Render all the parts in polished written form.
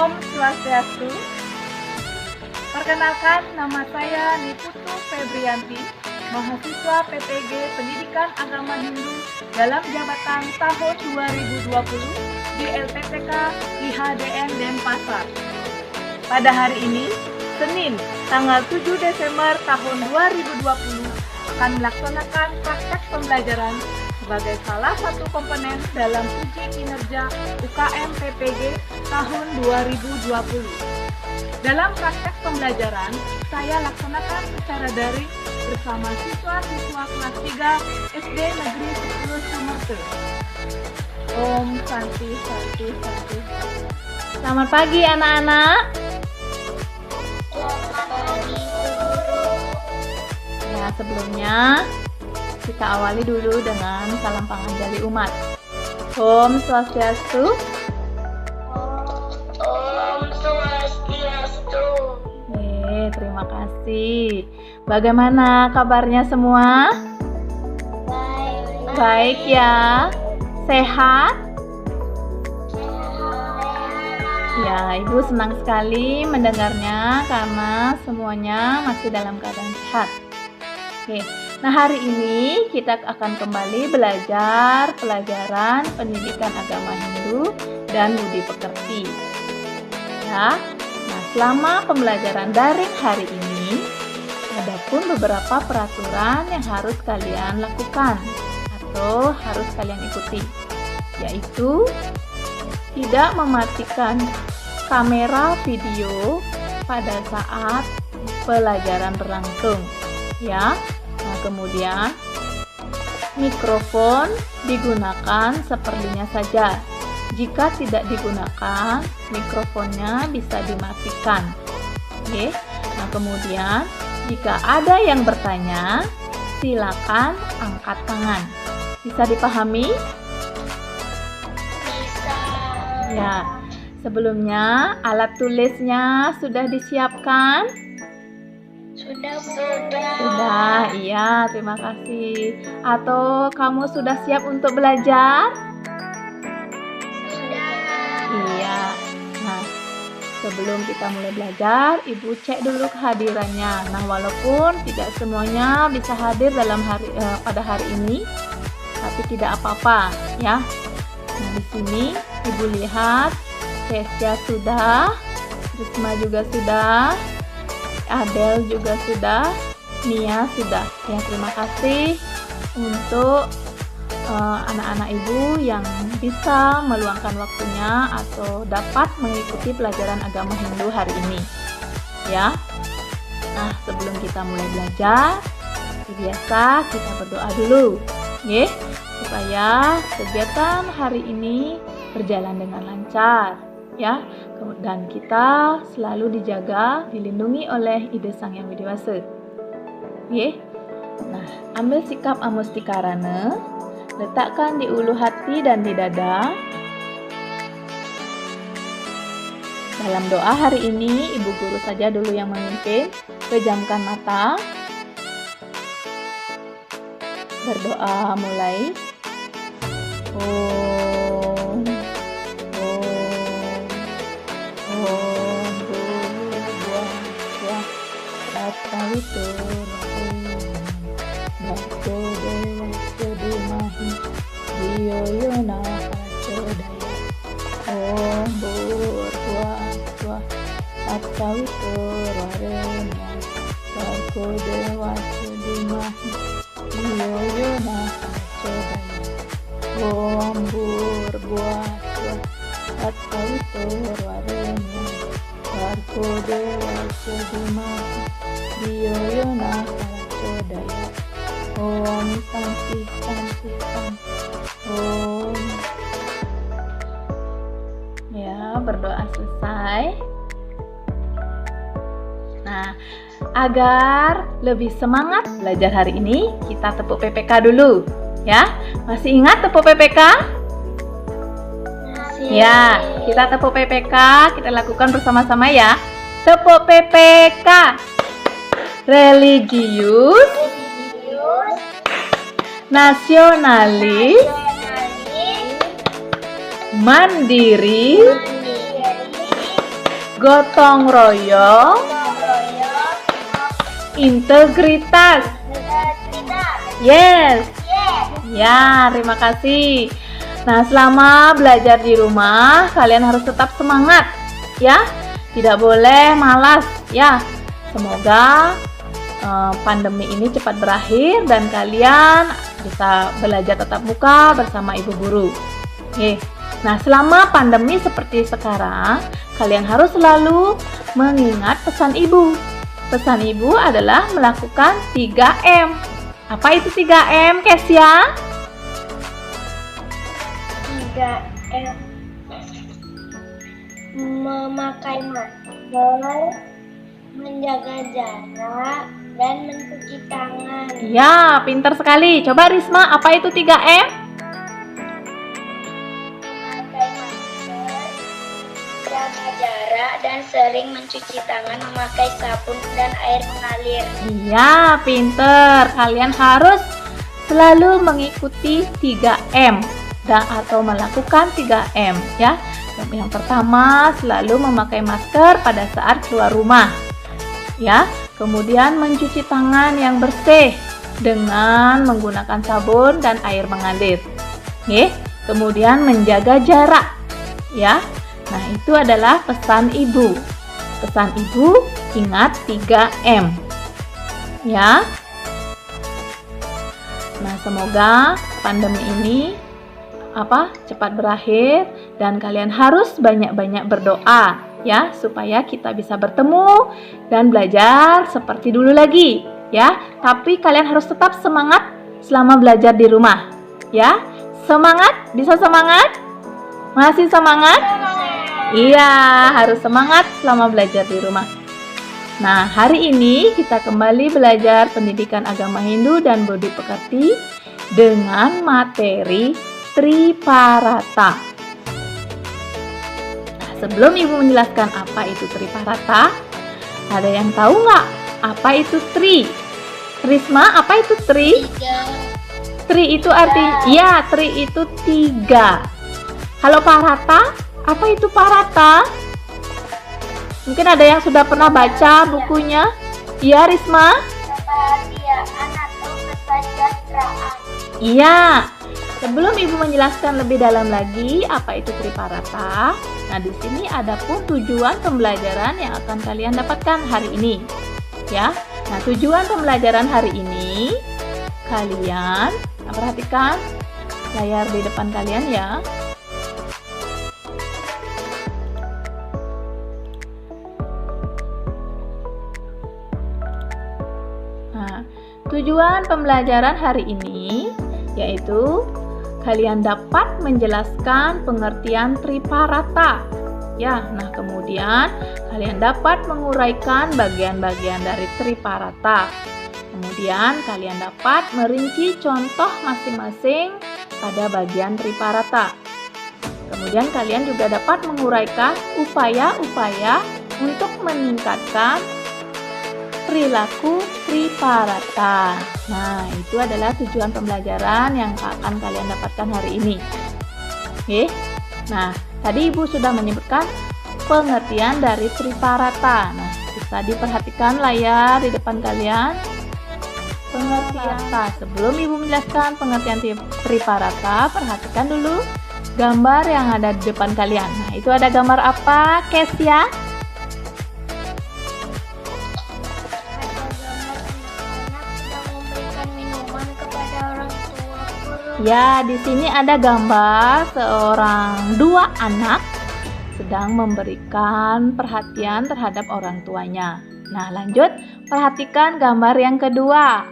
Om Swastiastu. Perkenalkan, nama saya Niputu Febrianti, mahasiswa PTG Pendidikan Agama Hindu dalam jabatan tahun 2020 di LPTK IHDN Denpasar. Pada hari ini, Senin, tanggal 7 Desember tahun 2020, akan melaksanakan praktek pembelajaran sebagai salah satu komponen dalam uji kinerja UKM PPG tahun 2020. Dalam praktek pembelajaran, saya laksanakan secara daring bersama siswa-siswa kelas 3 SD Negeri 10 Sumerte. Om Santi Santi Santi. Selamat pagi anak-anak. Ya, sebelumnya kita awali dulu dengan salam panganjali umat. Om Swastiastu. Om Swastiastu. Terima kasih. Bagaimana kabarnya semua? Baik. Baik ya. Sehat? Ya, Ibu senang sekali mendengarnya karena semuanya masih dalam keadaan sehat. Oke. Nah, hari ini kita akan kembali belajar pelajaran pendidikan agama Hindu dan budi pekerti. Ya. Nah, selama pembelajaran daring hari ini, ada pun beberapa peraturan yang harus kalian lakukan atau harus kalian ikuti, yaitu tidak mematikan kamera video pada saat pelajaran berlangsung, ya. Nah, kemudian mikrofon digunakan seperlunya saja. Jika tidak digunakan, mikrofonnya bisa dimatikan. Oke. Nah, kemudian jika ada yang bertanya, silakan angkat tangan. Bisa dipahami? Bisa. Ya. Sebelumnya, alat tulisnya sudah disiapkan? Sudah. Sudah, iya, terima kasih. Atau kamu sudah siap untuk belajar? Sudah. Iya. Nah, sebelum kita mulai belajar, Ibu cek dulu kehadirannya. Nah, walaupun tidak semuanya bisa hadir dalam pada hari ini, tapi tidak apa-apa, ya. Nah, di sini Ibu lihat Kesya sudah, Risma juga sudah, Adel juga sudah, Nia sudah. Ya, terima kasih untuk anak-anak Ibu yang bisa meluangkan waktunya atau dapat mengikuti pelajaran agama Hindu hari ini. Ya. Nah, sebelum kita mulai belajar, seperti biasa kita berdoa dulu, ya, supaya kegiatan hari ini berjalan dengan lancar, ya. Dan kita selalu dijaga, dilindungi oleh Ide Sang Yang Widi Wasa. Ya. Nah, ambil sikap amustikarana, letakkan di ulu hati dan di dada. Dalam doa hari ini, Ibu Guru saja dulu yang memimpin. Pejamkan mata. Berdoa mulai. Om. Om. Buah. Ratawitur. Bhakto Dewa Sedimahi Diyoyona Pacodaya. Om Burbuah Attawitur Varenya Bhakto Dewa Sedimahi Diyoyona Pacodaya. Om Burbuah Attawitur Varenya Bhakto Dewa Sedimahi Diyoyona Pacodaya. Om Santi Santi Santi. Om. Ya, berdoa selesai. Nah, agar lebih semangat belajar hari ini, kita tepuk PPK dulu, ya. Masih ingat tepuk PPK? Masih. Ya, kita tepuk PPK, kita lakukan bersama-sama ya. Tepuk PPK. Religius, nasionalis, mandiri, gotong royong, integritas. Yes. Ya, terima kasih. Nah, selama belajar di rumah, kalian harus tetap semangat, ya. Tidak boleh malas, ya. Semoga pandemi ini cepat berakhir dan kalian bisa belajar tatap muka bersama ibu guru. Oke. Nah, selama pandemi seperti sekarang, kalian harus selalu mengingat pesan ibu. Pesan ibu adalah melakukan 3M. Apa itu 3M, Kesia? 3M. Memakai masker, menjaga jarak, dan mencuci tangan. Ya, pintar sekali. Coba Risma, apa itu 3M? Memakai masker, jaga jarak, dan sering mencuci tangan memakai sabun dan air mengalir. Iya, pintar. Kalian harus selalu mengikuti 3M atau melakukan 3M, ya. Yang pertama, selalu memakai masker pada saat keluar rumah. Ya, kemudian mencuci tangan yang bersih dengan menggunakan sabun dan air mengalir. Oke, kemudian menjaga jarak. Ya. Nah, itu adalah pesan ibu. Pesan ibu, ingat 3M. Ya. Nah, semoga pandemi ini cepat berakhir dan kalian harus banyak-banyak berdoa, ya, supaya kita bisa bertemu dan belajar seperti dulu lagi, ya. Tapi kalian harus tetap semangat selama belajar di rumah, ya. Semangat, bisa semangat? Masih semangat? Iya, harus semangat selama belajar di rumah. Nah, hari ini kita kembali belajar pendidikan agama Hindu dan budi pekerti dengan materi Triparata. Nah, sebelum ibu menjelaskan apa itu Triparata, ada yang tahu nggak apa itu tri? Risma, apa itu tri? 3. Tri itu artinya, ya, tri itu 3. Kalau parata, apa itu parata? Mungkin ada yang sudah pernah baca bukunya. Iya, Risma? Kebahagiaan atau kesejahteraan. Iya. Sebelum ibu menjelaskan lebih dalam lagi apa itu Triparata, nah di sini ada pun tujuan pembelajaran yang akan kalian dapatkan hari ini, ya. Nah, tujuan pembelajaran hari ini, kalian perhatikan layar di depan kalian, ya. Nah, tujuan pembelajaran hari ini yaitu kalian dapat menjelaskan pengertian Triparata. Ya, nah kemudian kalian dapat menguraikan bagian-bagian dari Triparata. Kemudian kalian dapat merinci contoh masing-masing pada bagian Triparata. Kemudian kalian juga dapat menguraikan upaya-upaya untuk meningkatkan perilaku Triparata. Nah, itu adalah tujuan pembelajaran yang akan kalian dapatkan hari ini. Oke. Nah, tadi Ibu sudah menyebutkan pengertian dari Triparata. Nah, bisa diperhatikan layar di depan kalian. Pengertian. Sebelum Ibu menjelaskan pengertian Triparata, perhatikan dulu gambar yang ada di depan kalian. Nah, itu ada gambar apa, Kesia? Ya, di sini ada gambar dua anak sedang memberikan perhatian terhadap orang tuanya. Nah, lanjut, perhatikan gambar yang kedua.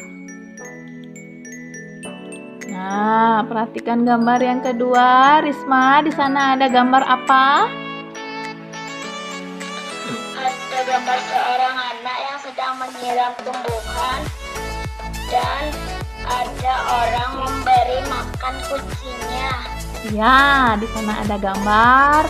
Nah, perhatikan gambar yang kedua, Risma, di sana ada gambar apa? Ada gambar seorang anak yang sedang menyiram tumbuhan dan ada orang memberi makan kucingnya. Ya, di sana ada gambar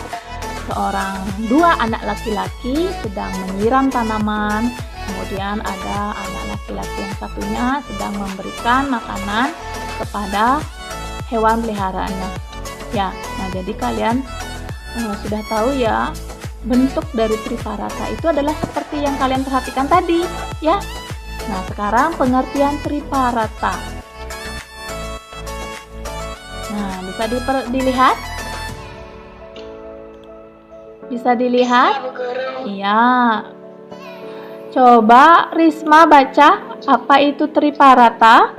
dua anak laki-laki sedang menyiram tanaman. Kemudian ada anak laki-laki yang satunya sedang memberikan makanan kepada hewan peliharaannya. Ya, nah jadi kalian sudah tahu ya bentuk dari Triparata itu adalah seperti yang kalian perhatikan tadi, ya. Nah, sekarang pengertian Triparata. Nah, bisa dilihat? Bisa dilihat? Bu Guru. Iya. Coba Risma baca apa itu Triparata.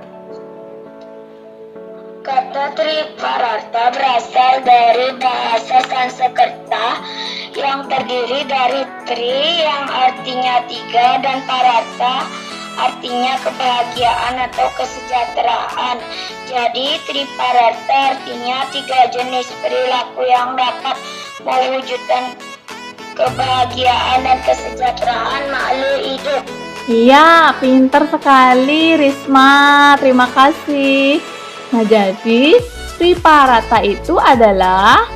Kata Triparata berasal dari bahasa Sanskerta yang terdiri dari tri yang artinya 3 dan parata artinya kebahagiaan atau kesejahteraan. Jadi Triparata artinya 3 jenis perilaku yang dapat mewujudkan kebahagiaan dan kesejahteraan makhluk hidup. Iya, pinter sekali Risma. Terima kasih. Nah, jadi Triparata itu adalah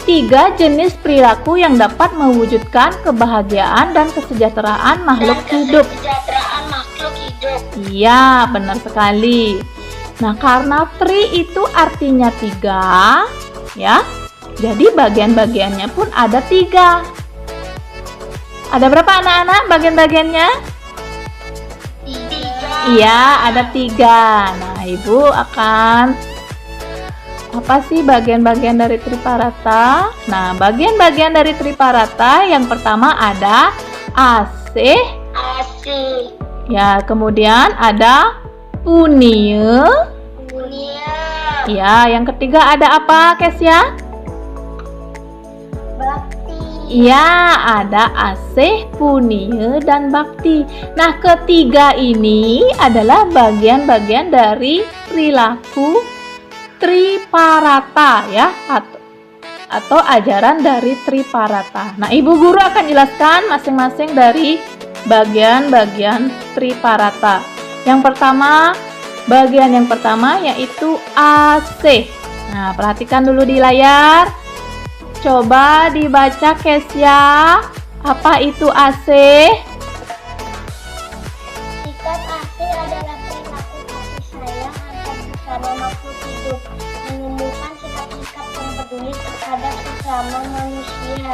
3 jenis perilaku yang dapat mewujudkan kebahagiaan dan kesejahteraan makhluk hidup. Kesejahteraan makhluk hidup. Iya, benar sekali. Nah, karena tri itu artinya 3, ya. Jadi bagian-bagiannya pun ada 3. Ada berapa anak-anak bagian-bagiannya? 3. Iya, ada 3. Nah, Ibu akan apa sih bagian-bagian dari Triparata? Nah, bagian-bagian dari Triparata yang pertama ada AC. AC. Ya, kemudian ada Punie. Dunia. Ya, yang ketiga ada apa, Kesya? Bakti. Iya, ada Asih, Punie, dan Bakti. Nah, ketiga ini adalah bagian-bagian dari perilaku Triparata, ya, atau ajaran dari Triparata. Nah, Ibu Guru akan jelaskan masing-masing dari bagian-bagian Triparata. Bagian yang pertama yaitu AC. Nah, perhatikan dulu di layar. Coba dibaca, Kesya. Apa itu AC? Sikap AC adalah perilaku kasih sayang antar sesama makhluk hidup, menumbuhkan sikap-sikap yang peduli terhadap sesama manusia.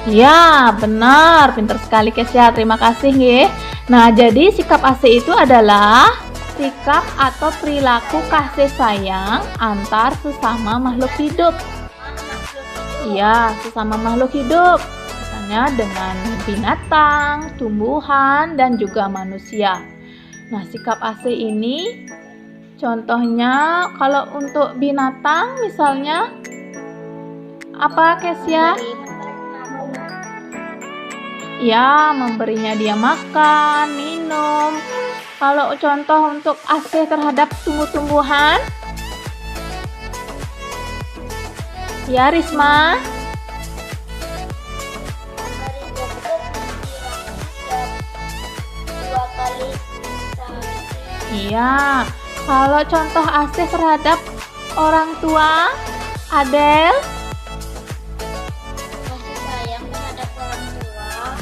Ya, benar. Pintar sekali, Kesya. Terima kasih, nggih. Nah, jadi sikap AC itu adalah sikap atau perilaku kasih sayang antar sesama makhluk hidup. Iya, sesama makhluk hidup. Misalnya dengan binatang, tumbuhan, dan juga manusia. Nah, sikap AC ini contohnya kalau untuk binatang misalnya apa, Kesya? Ya, memberinya dia makan, minum. Kalau contoh untuk AC terhadap tumbuh-tumbuhan, ya, Risma? Memberi pupuk setiap 2 kali sehari. Iya. Kalau contoh AC terhadap orang tua, Adel? Kasih sayang terhadap orang tua.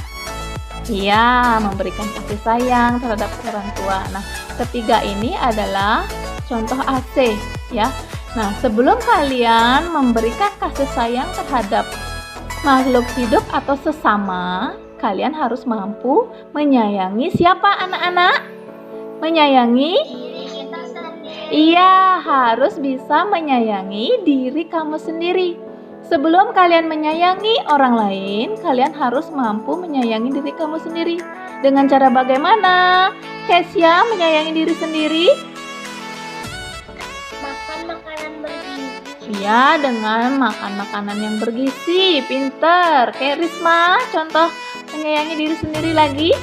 Iya, memberikan kasih sayang terhadap orang tua. Nah, ketiga ini adalah contoh AC, ya. Nah, sebelum kalian memberikan kasih sayang terhadap makhluk hidup atau sesama, kalian harus mampu menyayangi siapa, anak-anak? Menyayangi? Diri kita sendiri. Iya, harus bisa menyayangi diri kamu sendiri. Sebelum kalian menyayangi orang lain, kalian harus mampu menyayangi diri kamu sendiri. Dengan cara bagaimana? Kesya menyayangi diri sendiri? Makan makanan bergizi. Iya, dengan makan makanan yang bergizi. Pinter. Kayak Risma, contoh menyayangi diri sendiri lagi.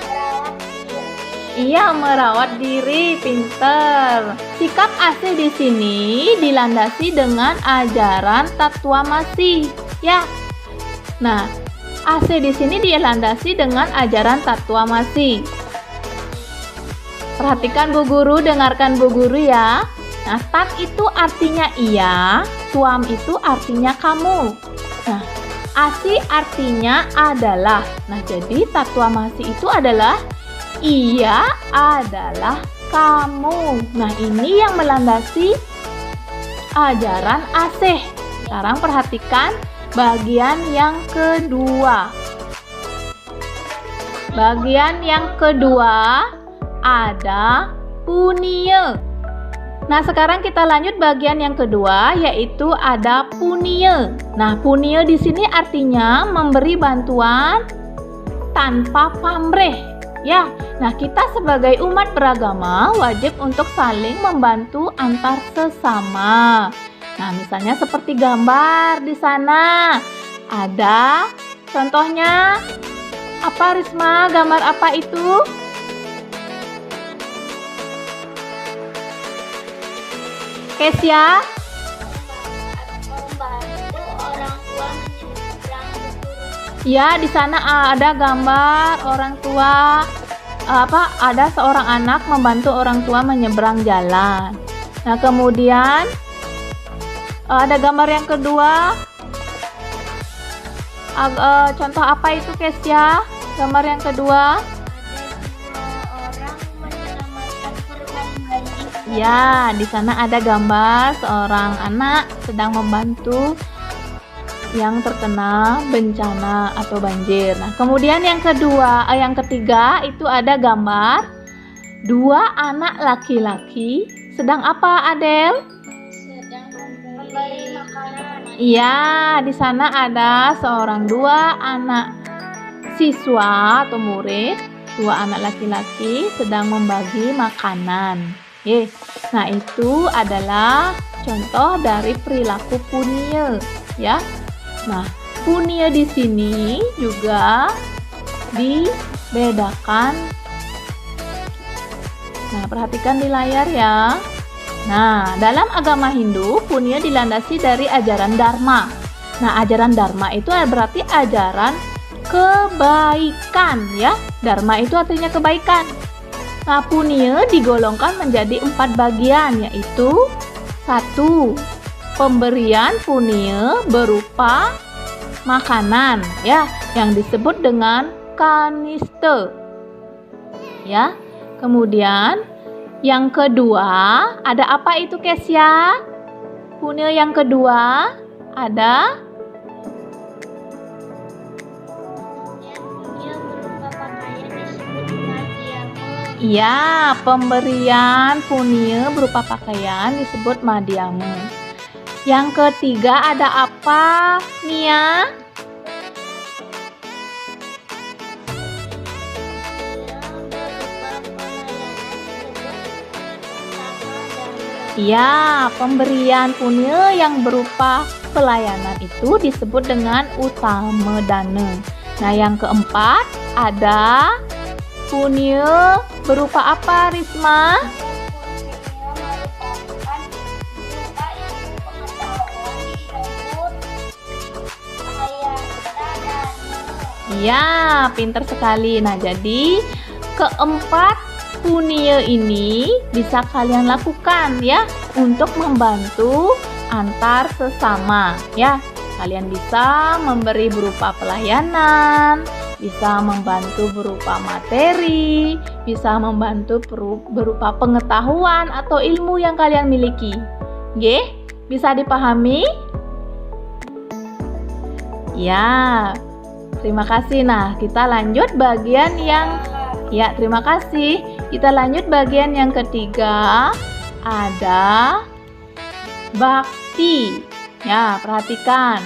Merawat diri. Iya, merawat diri. Pinter. Sikap AC di sini dilandasi dengan ajaran Tatwamasi. Ya. Nah, AC di sini dilandasi dengan ajaran Tatwamasi. Perhatikan Bu Guru, dengarkan Bu Guru ya. Nah, tat itu artinya iya, tuam itu artinya kamu. Nah, asi artinya adalah. Nah, jadi tatwamasi itu adalah iya adalah kamu. Nah, ini yang melandasi ajaran Asih. Sekarang perhatikan bagian yang kedua. Bagian yang kedua ada punie. Nah, sekarang kita lanjut bagian yang kedua, yaitu ada punie. Nah, punie di sini artinya memberi bantuan tanpa pamrih. Ya, nah kita sebagai umat beragama wajib untuk saling membantu antar sesama. Nah, misalnya seperti gambar di sana. Ada contohnya apa, Risma? Gambar apa itu? Kesia? Membantu orang tua menyeberang betul. Ya, di sana ada gambar orang tua, ada seorang anak membantu orang tua menyeberang jalan. Nah, kemudian ada gambar yang kedua. Contoh apa itu, Kesia? Gambar yang kedua. Ada 2 orang menyelamatkan korban banjir. Ya, di sana ada gambar seorang anak sedang membantu yang terkena bencana atau banjir. Nah, kemudian yang ketiga itu ada gambar 2 anak laki-laki sedang apa, Adel? Sedang memberi makanan. Iya, di sana ada 2 anak siswa atau murid, 2 anak laki-laki sedang membagi makanan. Nah, itu adalah contoh dari perilaku punie, ya. Nah, punie di sini juga dibedakan. Nah, perhatikan di layar ya. Nah, dalam agama Hindu, punie dilandasi dari ajaran Dharma. Nah, ajaran Dharma itu berarti ajaran kebaikan, ya. Dharma itu artinya kebaikan. Nah, punie digolongkan menjadi 4 bagian, yaitu 1. Pemberian punie berupa makanan, ya, yang disebut dengan kaniste. Ya. Kemudian yang kedua, ada apa itu, Kesia? Punie yang kedua ada Yang berupa pakaian disebut madhyama. ya, pemberian punie berupa pakaian disebut madhyama. Yang ketiga ada apa, Nia? Ya, pemberian punie yang berupa pelayanan itu disebut dengan utama dana. Nah, yang keempat ada punie berupa apa, Risma? Ya, pinter sekali. Nah, jadi keempat punie ini bisa kalian lakukan ya untuk membantu antar sesama ya. Kalian bisa memberi berupa pelayanan, bisa membantu berupa materi, bisa membantu berupa pengetahuan atau ilmu yang kalian miliki. Nggih, bisa dipahami? Ya. Terima kasih. Nah, kita lanjut bagian yang terima kasih. Kita lanjut bagian yang ketiga. Ada bakti. Ya, perhatikan.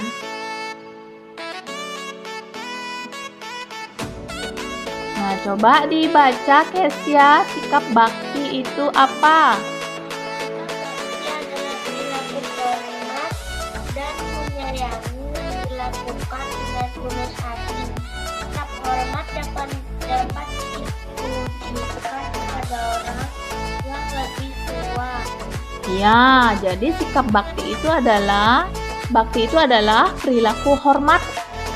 Nah, coba dibaca, Kesia, sikap bakti itu apa? Bakti adalah perilaku hormat dan menyayangi yang dilakukan dengan tulus hati. Sikap hormat dapat ditujukan kepada orang yang lebih tua. Ya, jadi sikap bakti itu adalah perilaku hormat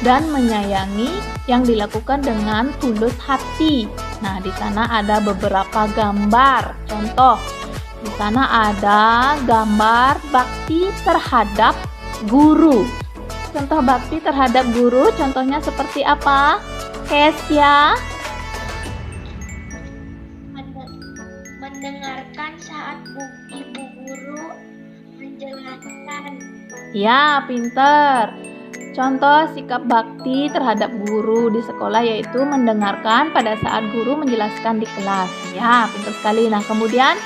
dan menyayangi yang dilakukan dengan tulus hati. Nah, di sana ada beberapa gambar. Contoh, di sana ada gambar bakti terhadap guru. Contoh bakti terhadap guru, contohnya seperti apa? Kesia? Mendengarkan saat ibu guru menjelaskan. Ya, pinter. Contoh sikap bakti terhadap guru di sekolah yaitu mendengarkan pada saat guru menjelaskan di kelas. Ya, pintar sekali. Nah, kemudian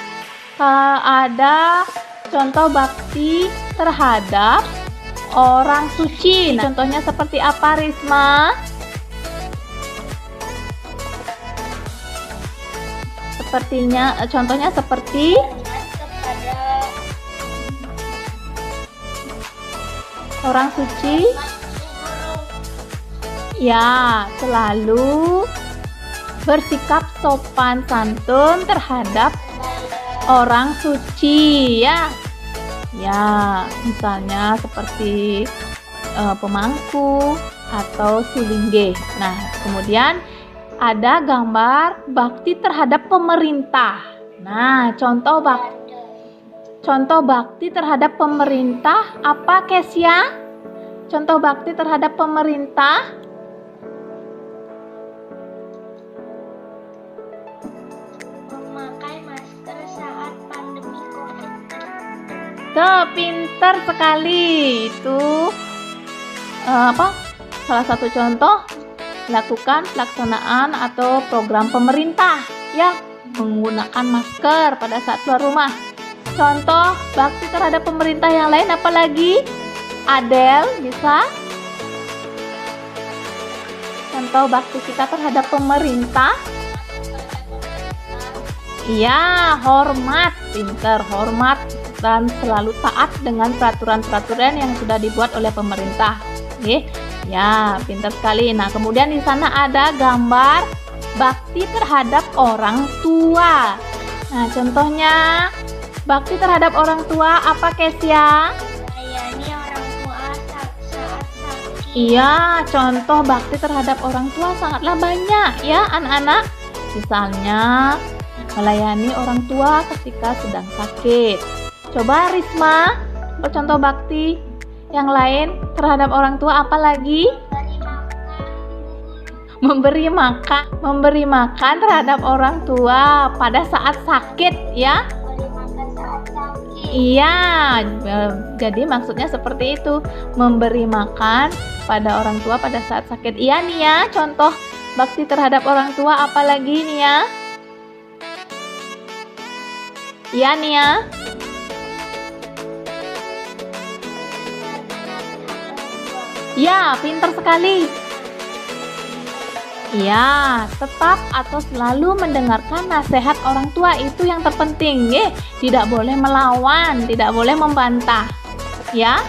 ada contoh bakti terhadap orang suci. Nah, contohnya seperti apa, Risma? Contohnya seperti orang suci. Ya, selalu bersikap sopan santun terhadap orang suci, ya. Ya, misalnya seperti pemangku atau sulingge. Nah, kemudian ada gambar bakti terhadap pemerintah. Nah, contoh bakti terhadap pemerintah apa, Kesya? Contoh bakti terhadap pemerintah? Memakai masker saat pandemi COVID. Pintar sekali. Itu salah satu contoh lakukan pelaksanaan atau program pemerintah, ya, menggunakan masker pada saat keluar rumah. Contoh bakti terhadap pemerintah yang lain apa lagi? Adel, bisa? Contoh bakti kita terhadap pemerintah? Iya, hormat, pintar, hormat dan selalu taat dengan peraturan-peraturan yang sudah dibuat oleh pemerintah. Oke. Ya, pintar sekali. Nah, kemudian di sana ada gambar bakti terhadap orang tua. Nah, contohnya bakti terhadap orang tua apa, Kesya? Melayani orang tua saat sakit. Iya, contoh bakti terhadap orang tua sangatlah banyak ya, anak-anak. Misalnya melayani orang tua ketika sedang sakit. Coba Risma, contoh bakti yang lain terhadap orang tua apa lagi? Memberi makan terhadap orang tua pada saat sakit, ya. Iya, jadi maksudnya seperti itu, memberi makan pada orang tua pada saat sakit. Iya nih ya, contoh bakti terhadap orang tua apa lagi nih ya? Iya nih ya. Ya, pintar sekali. Ya, tetap atau selalu mendengarkan nasihat orang tua itu yang terpenting, ya. Tidak boleh melawan, tidak boleh membantah. Ya,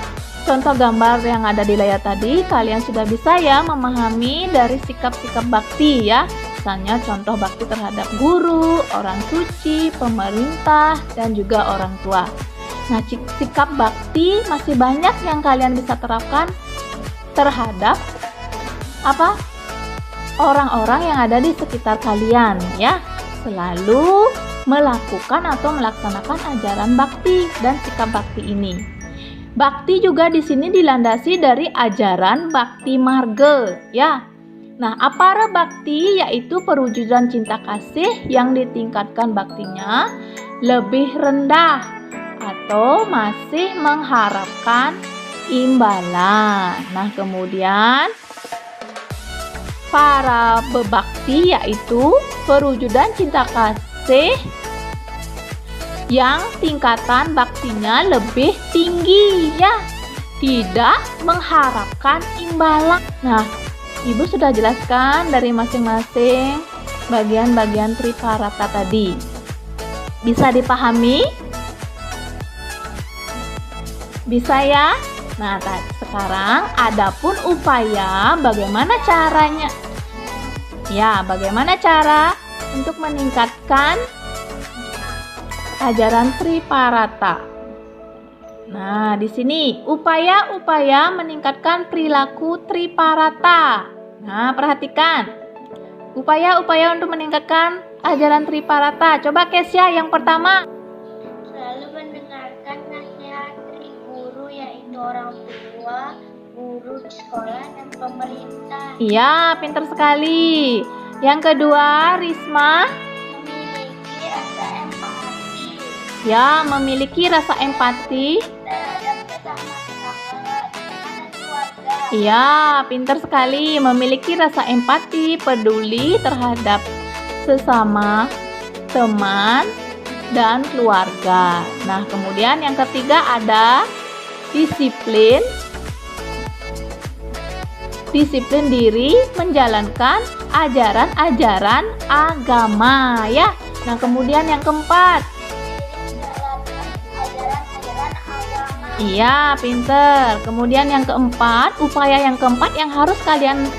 contoh gambar yang ada di layar tadi, kalian sudah bisa ya memahami dari sikap-sikap bakti ya. Misalnya contoh bakti terhadap guru, orang suci, pemerintah, dan juga orang tua. Nah, sikap bakti masih banyak yang kalian bisa terapkan terhadap orang-orang yang ada di sekitar kalian ya. Selalu melakukan atau melaksanakan ajaran bakti dan sikap bakti ini. Bakti juga di sini dilandasi dari ajaran bakti marga ya. Nah, apara bakti yaitu perwujudan cinta kasih yang ditingkatkan baktinya lebih rendah atau masih mengharapkan imbalan. Nah, kemudian para bebakti yaitu perwujudan cinta kasih yang tingkatan baktinya lebih tinggi ya, tidak mengharapkan imbalan. Nah, Ibu sudah jelaskan dari masing-masing bagian-bagian Triparata tadi. Bisa dipahami? Bisa ya? Nah, sekarang adapun upaya bagaimana caranya? Ya, bagaimana cara untuk meningkatkan ajaran Triparata? Nah, di sini upaya-upaya meningkatkan perilaku Triparata. Nah, perhatikan. Upaya-upaya untuk meningkatkan ajaran Triparata. Coba Kesya yang pertama. Selalu mendengarkan nasihat dari guru yaitu orang tua, guru di sekolah, dan pemerintah. Iya, pintar sekali. Yang kedua, Risma. Memiliki rasa empati. Ya, memiliki rasa empati terhadap sesama tetangga dan keluarga. Iya, pintar sekali. Memiliki rasa empati, peduli terhadap sesama, teman, dan keluarga. Nah, kemudian yang ketiga ada disiplin. Disiplin diri menjalankan ajaran-ajaran agama ya. Nah, kemudian yang keempat. Iya, pinter. Kemudian yang keempat, upaya yang keempat yang kalian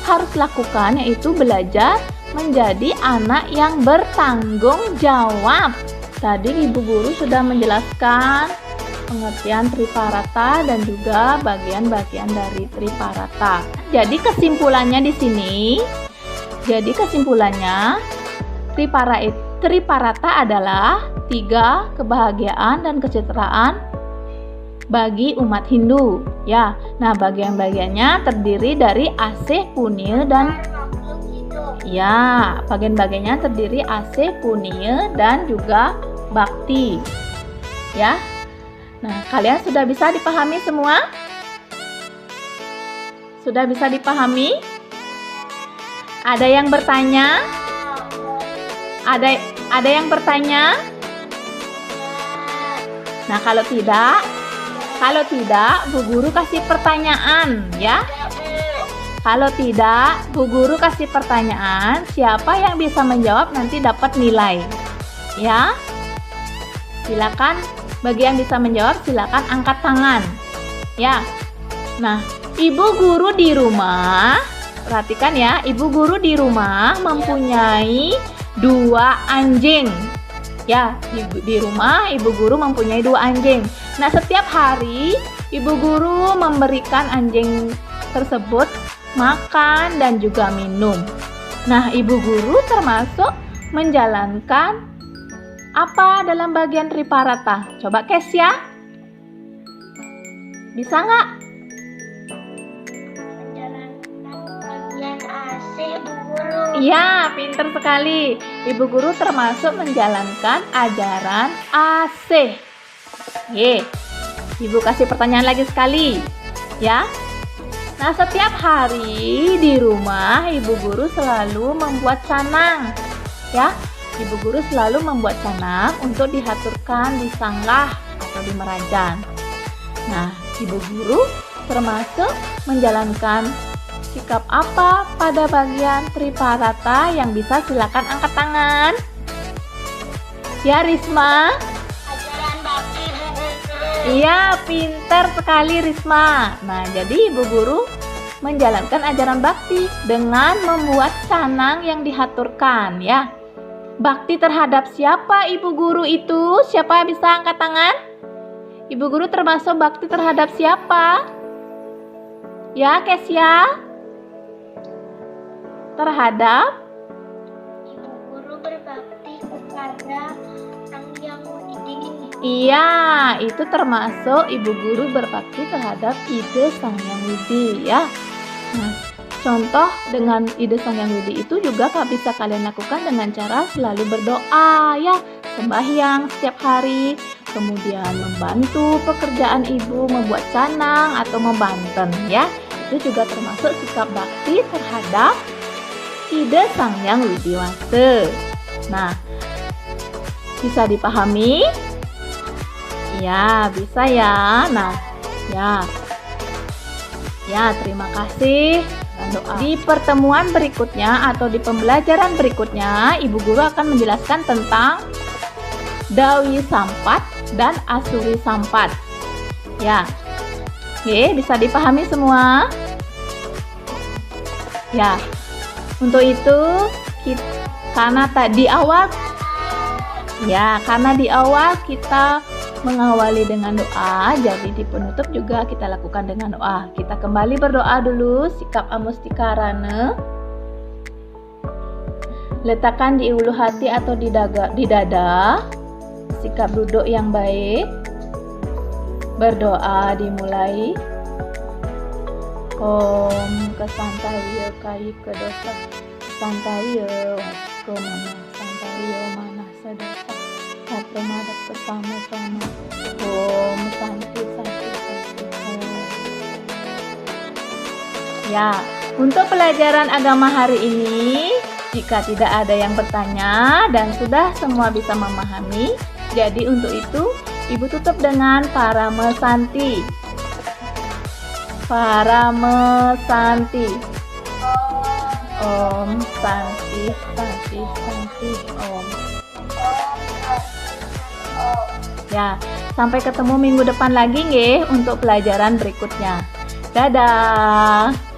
harus lakukan yaitu belajar menjadi anak yang bertanggung jawab. Tadi Ibu Guru sudah menjelaskan pengertian Triparata dan juga bagian-bagian dari Triparata. Jadi kesimpulannya di sini, Triparata adalah 3 kebahagiaan dan kesejahteraan bagi umat Hindu ya. Nah, bagian-bagiannya terdiri dari asih, punya dan ya, bagian-bagiannya terdiri asih, punya dan juga bakti ya. Nah, kalian sudah bisa dipahami semua? Sudah bisa dipahami? Ada yang bertanya? Ada yang bertanya? Nah, kalau tidak, Bu Guru kasih pertanyaan ya. Kalau tidak, Bu Guru kasih pertanyaan, siapa yang bisa menjawab nanti dapat nilai. Ya. Silakan, bagi yang bisa menjawab silakan angkat tangan. Ya. Nah, Ibu Guru di rumah, perhatikan ya, Ibu Guru di rumah mempunyai 2 anjing. Ya, di rumah Ibu Guru mempunyai 2 anjing. Nah, setiap hari Ibu Guru memberikan anjing tersebut makan dan juga minum. Nah, Ibu Guru termasuk menjalankan apa dalam bagian Triparata? Coba Kes ya. Bisa nggak? Menjalankan bagian asih, Bu Guru. Iya, pintar sekali. Ibu Guru termasuk menjalankan ajaran asih. Ibu kasih pertanyaan lagi sekali, ya. Nah, setiap hari di rumah Ibu Guru selalu membuat canang, ya. Ibu Guru selalu membuat canang untuk dihaturkan di sanglah atau di merajan. Nah, Ibu Guru termasuk menjalankan sikap apa pada bagian Triparata yang bisa silakan angkat tangan. Ya, Risma. Iya, pintar sekali Risma. Nah, jadi Ibu Guru menjalankan ajaran bakti dengan membuat canang yang dihaturkan ya. Bakti terhadap siapa Ibu Guru itu? Siapa bisa angkat tangan? Ibu Guru termasuk bakti terhadap siapa? Ya, Kesia. Terhadap Ibu Guru berbakti kepada Sang Hyang Widi. Iya, itu termasuk Ibu Guru berbakti terhadap ide Sang Hyang Widi ya. Nah, contoh dengan ide Sang Hyang Widi itu juga bisa kalian lakukan dengan cara selalu berdoa ya, sembahyang setiap hari, kemudian membantu pekerjaan ibu membuat canang atau membanten ya. Itu juga termasuk sikap bakti terhadap ide Sang Hyang Widiwase. Nah, bisa dipahami? Ya, bisa ya. Nah, ya. Ya, terima kasih. Doa. Di pertemuan berikutnya atau di pembelajaran berikutnya, Ibu Guru akan menjelaskan tentang Dawi Sampat dan Asuri Sampat. Ya. Oke, bisa dipahami semua? Ya. Untuk itu, karena di awal kita mengawali dengan doa, jadi di penutup juga kita lakukan dengan doa. Kita kembali berdoa dulu, sikap amustikarana. Letakkan di ulu hati atau di dada. Sikap duduk yang baik. Berdoa dimulai. Om kesantawiya kai kedosa, santawiya kumana, santawiya mana sedosa, hatramadat bersama-sama. Om santi santi santi. Ya, untuk pelajaran agama hari ini, jika tidak ada yang bertanya dan sudah semua bisa memahami, jadi untuk itu Ibu tutup dengan Paramesanti. Paramesanti. Om Santi Santi Santi Om. Ya, sampai ketemu minggu depan lagi nggih untuk pelajaran berikutnya. Dadah.